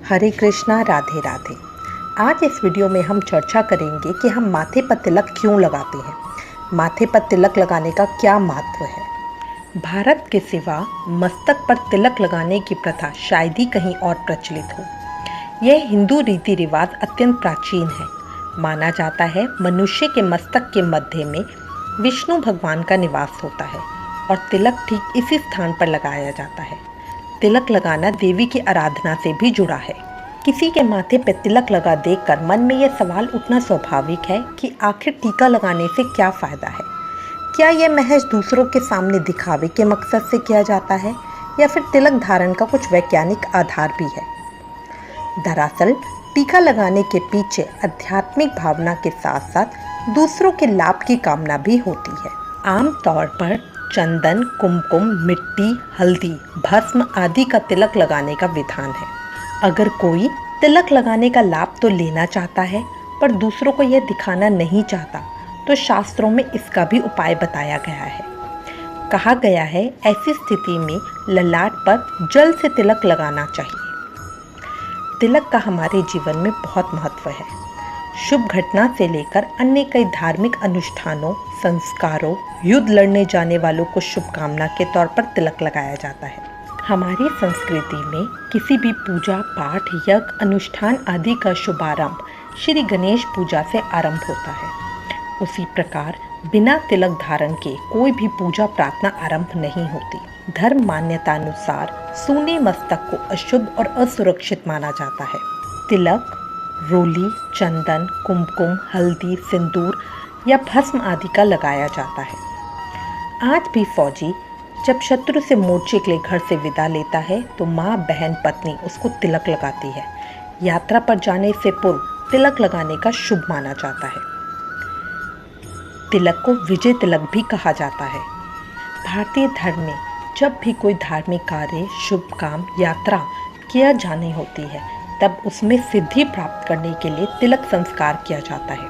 हरे कृष्णा, राधे राधे। आज इस वीडियो में हम चर्चा करेंगे कि हम माथे पर तिलक क्यों लगाते हैं, माथे पर तिलक लगाने का क्या महत्व है। भारत के सिवा मस्तक पर तिलक लगाने की प्रथा शायद ही कहीं और प्रचलित हो। यह हिंदू रीति रिवाज अत्यंत प्राचीन है। माना जाता है मनुष्य के मस्तक के मध्य में विष्णु भगवान का निवास होता है और तिलक ठीक इसी स्थान पर लगाया जाता है। तिलक लगाना देवी की आराधना से भी जुड़ा है। किसी के माथे पर तिलक लगा देखकर मन में यह सवाल उठना स्वाभाविक है कि आखिर टीका लगाने से क्या फ़ायदा है। क्या यह महज दूसरों के सामने दिखावे के मकसद से किया जाता है या फिर तिलक धारण का कुछ वैज्ञानिक आधार भी है। दरअसल टीका लगाने के पीछे आध्यात्मिक भावना के साथ साथ दूसरों के लाभ की कामना भी होती है। आमतौर पर चंदन, कुमकुम, मिट्टी, हल्दी, भस्म आदि का तिलक लगाने का विधान है। अगर कोई तिलक लगाने का लाभ तो लेना चाहता है पर दूसरों को यह दिखाना नहीं चाहता तो शास्त्रों में इसका भी उपाय बताया गया है। कहा गया है ऐसी स्थिति में ललाट पर जल से तिलक लगाना चाहिए। तिलक का हमारे जीवन में बहुत महत्व है। शुभ घटना से लेकर अन्य कई धार्मिक अनुष्ठानों, संस्कारों, युद्ध लड़ने जाने वालों को शुभकामना के तौर पर तिलक लगाया जाता है। हमारी संस्कृति में किसी भी पूजा पाठ, यज्ञ, अनुष्ठान आदि का शुभारंभ श्री गणेश पूजा से आरंभ होता है। उसी प्रकार बिना तिलक धारण के कोई भी पूजा प्रार्थना आरंभ नहीं होती। धर्म मान्यता अनुसार सूने मस्तक को अशुभ और असुरक्षित माना जाता है। तिलक रोली, चंदन, कुमकुम, हल्दी, सिंदूर या भस्म आदि का लगाया जाता है। आज भी फौजी जब शत्रु से मोर्चे के लिए घर से विदा लेता है तो माँ, बहन, पत्नी उसको तिलक लगाती है। यात्रा पर जाने से पूर्व तिलक लगाने का शुभ माना जाता है। तिलक को विजय तिलक भी कहा जाता है। भारतीय धर्म में जब भी कोई धार्मिक कार्य, शुभ काम, यात्रा किया जानी होती है तब उसमें सिद्धि प्राप्त करने के लिए तिलक संस्कार किया जाता है।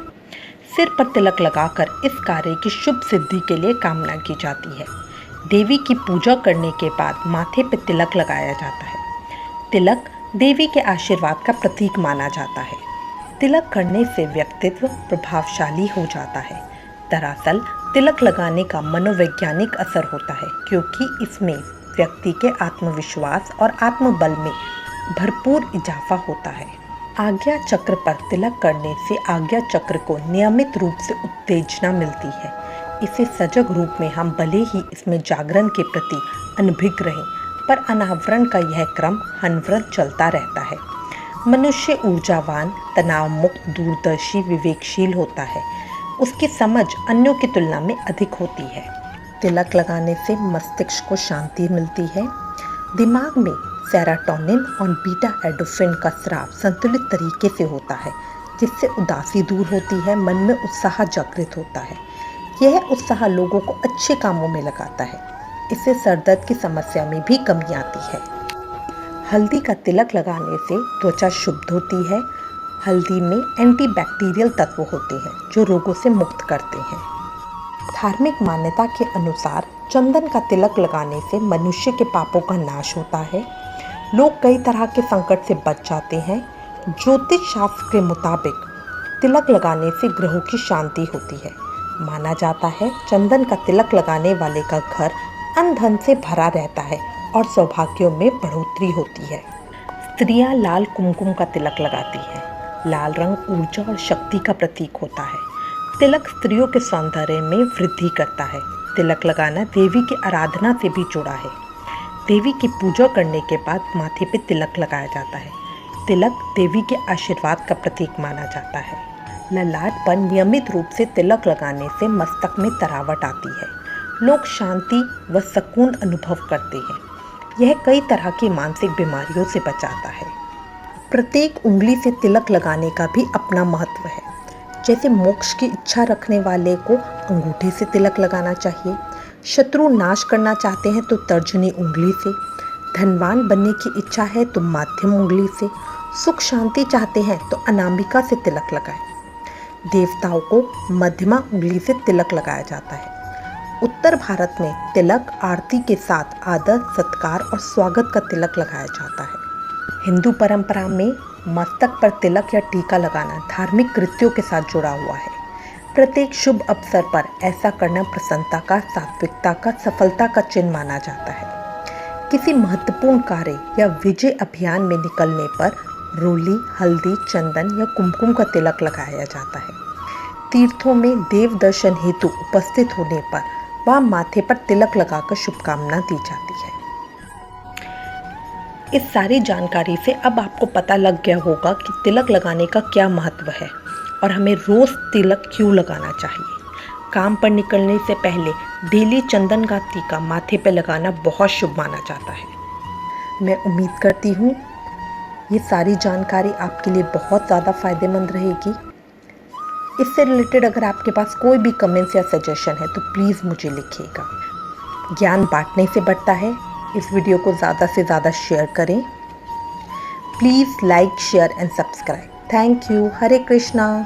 सिर पर तिलक लगाकर इस कार्य की शुभ सिद्धि के लिए कामना की जाती है। देवी की पूजा करने के बाद माथे पर तिलक लगाया जाता है। तिलक देवी के आशीर्वाद का प्रतीक माना जाता है। तिलक करने से व्यक्तित्व प्रभावशाली हो जाता है। दरअसल तिलक लगाने का मनोवैज्ञानिक असर होता है क्योंकि इसमें व्यक्ति के आत्मविश्वास और आत्मबल में भरपूर इजाफा होता है। आज्ञा चक्र पर तिलक करने से आज्ञा चक्र को नियमित रूप से उत्तेजना मिलती है। इसे सजग रूप में हम भले ही इसमें जागरण के प्रति अनभिज्ञ रहें पर अनावरण का यह क्रम अनवरत चलता रहता है। मनुष्य ऊर्जावान, तनाव मुक्त, दूरदर्शी, विवेकशील होता है। उसकी समझ अन्यों की तुलना में अधिक होती है। तिलक लगाने से मस्तिष्क को शांति मिलती है। दिमाग में सेरोटोनिन और बीटा एंडोर्फिन का स्राव संतुलित तरीके से होता है जिससे उदासी दूर होती है, मन में उत्साह जागृत होता है। यह उत्साह लोगों को अच्छे कामों में लगाता है। इससे सरदर्द की समस्या में भी कमी आती है। हल्दी का तिलक लगाने से त्वचा शुद्ध होती है। हल्दी में एंटीबैक्टीरियल तत्व होते हैं जो रोगों से मुक्त करते हैं। धार्मिक मान्यता के अनुसार चंदन का तिलक लगाने से मनुष्य के पापों का नाश होता है। लोग कई तरह के संकट से बच जाते हैं। ज्योतिष शास्त्र के मुताबिक तिलक लगाने से ग्रहों की शांति होती है। माना जाता है चंदन का तिलक लगाने वाले का घर अन्न धन से भरा रहता है और सौभाग्यों में बढ़ोतरी होती है। स्त्रियां लाल कुमकुम का तिलक लगाती हैं। लाल रंग ऊर्जा और शक्ति का प्रतीक होता है। तिलक स्त्रियों के सौंदर्य में वृद्धि करता है। तिलक लगाना देवी की आराधना से भी जुड़ा है। देवी की पूजा करने के बाद माथे पे तिलक लगाया जाता है। तिलक देवी के आशीर्वाद का प्रतीक माना जाता है। ललाट पर नियमित रूप से तिलक लगाने से मस्तक में तरावट आती है। लोग शांति व सुकून अनुभव करते हैं। यह कई तरह की मानसिक बीमारियों से बचाता है। प्रत्येक उंगली से तिलक लगाने का भी अपना महत्व है। जैसे मोक्ष की इच्छा रखने वाले को अंगूठे से तिलक लगाना चाहिए। शत्रु नाश करना चाहते हैं तो तर्जनी उंगली से। धनवान बनने की इच्छा है तो माध्यम उंगली से। सुख शांति चाहते हैं तो अनामिका से तिलक लगाएं। देवताओं को मध्यमा उंगली से तिलक लगाया जाता है। उत्तर भारत में तिलक आरती के साथ आदर, सत्कार और स्वागत का तिलक लगाया जाता है। हिंदू परंपरा में मस्तक पर तिलक या टीका लगाना धार्मिक कृत्यों के साथ जुड़ा हुआ है। प्रत्येक शुभ अवसर पर ऐसा करना प्रसन्नता का, सात्विकता का, सफलता का चिन्ह माना जाता है। किसी महत्वपूर्ण कार्य या विजय अभियान में निकलने पर रोली, हल्दी, चंदन या कुमकुम का तिलक लगाया जाता है। तीर्थों में देव दर्शन हेतु उपस्थित होने पर वहाँ माथे पर तिलक लगाकर शुभकामना दी जाती है। इस सारी जानकारी से अब आपको पता लग गया होगा कि तिलक लगाने का क्या महत्व है और हमें रोज़ तिलक क्यों लगाना चाहिए। काम पर निकलने से पहले डेली चंदन का टीका माथे पर लगाना बहुत शुभ माना जाता है। मैं उम्मीद करती हूँ ये सारी जानकारी आपके लिए बहुत ज़्यादा फ़ायदेमंद रहेगी। इससे रिलेटेड अगर आपके पास कोई भी कमेंट्स या सजेशन है तो प्लीज़ मुझे लिखिएगा। ज्ञान बांटने से बढ़ता है। इस वीडियो को ज़्यादा से ज़्यादा शेयर करें। Please like, share and subscribe. Thank you. Hare Krishna.